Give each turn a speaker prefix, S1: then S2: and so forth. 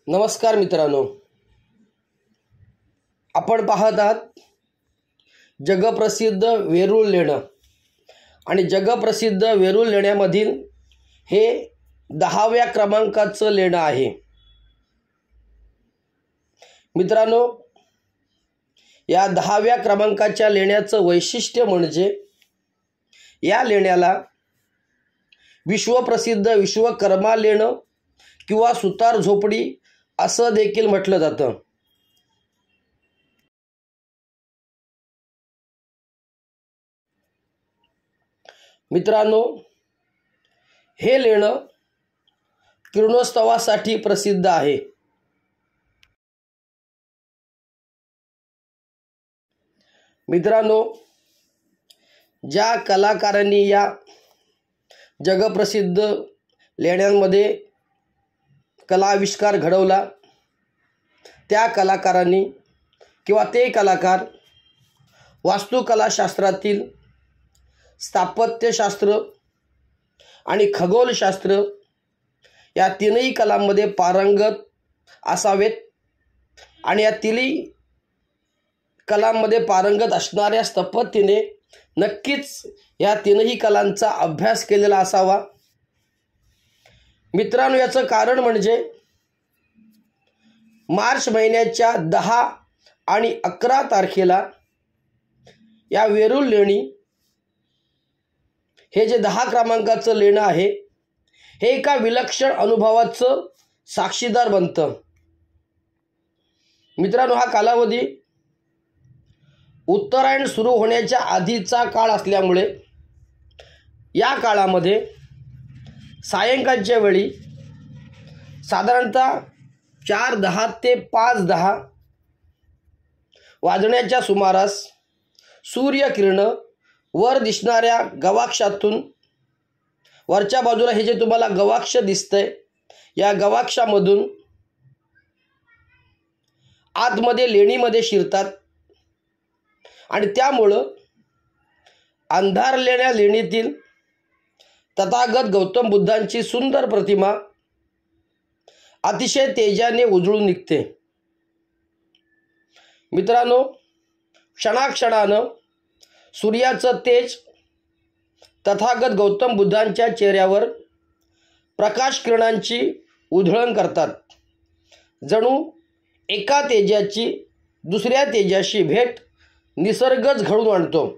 S1: नमस्कार मित्रांनो, आपण पाहत आहात जगप्रसिद्ध वेरूळ लेणं आणि जगप्रसिद्ध वेरूळ लेण्यामधील हे 10व्या क्रमांकाचं लेणं आहे। मित्रांनो, या 10व्या क्रमांकाच्या लेण्याचं वैशिष्ट्य म्हणजे या लेण्याला विश्वप्रसिद्ध विश्वकर्मा लेणं किंवा सुतार झोपडी असं देखील म्हटलं जातं। मित्रांनो, हे लेणं किरणोत्सवासाठी प्रसिद्ध आहे। मित्रांनो, ज्या कलाकारांनी या जगप्रसिद्ध लेण्यांमध्ये कला आविष्कार घडवला त्या कलाकारांनी किंवा ते कलाकार वास्तुकलाशास्त्रातील स्थापत्यशास्त्र आणि खगोलशास्त्र या तीनही कलांमध्ये पारंगत असावेत आणि या तिन्ही कलांमध्ये पारंगत असणाऱ्या स्थापत्यने नक्कीच या तीनही कलांचा अभ्यास केलेला असावा। मित्रांनो, याचं कारण म्हणजे मार्च महिन्याच्या 10 आणि 11 तारखेला या वेरूळ लेणी हे जे 10 क्रमांकाचं लेणं आहे हे एका विलक्षण अनुभवाचं साक्षीदार बनतं। मित्रांनो, हा कालावधी उत्तरायण सुरू होण्याच्या आधीचा काळ असल्यामुळे या काळामध्ये सायंकाळच्या वेळी साधारणतः 4:10 ते 5:10 वाजण्याच्या सुमारास सूर्यकिरणं वर दिसणाऱ्या गवाक्षातून, वरच्या बाजूला हे जे तुम्हाला गवाक्ष दिसतंय या गवाक्षामधून आतमध्ये लेणीमध्ये शिरतात आणि त्यामुळं अंधारलेल्या लेणीतील तथागत गौतम बुद्धांची सुंदर प्रतिमा अतिशय तेजाने उजळून निघते। मित्रांनो, क्षणाक्षणानं सूर्याचं तेज तथागत गौतम बुद्धांच्या चेहऱ्यावर प्रकाश किरणांची उधळण करतात। जणू एका तेजाची दुसऱ्या तेजाशी भेट निसर्गच घडवून आणतो।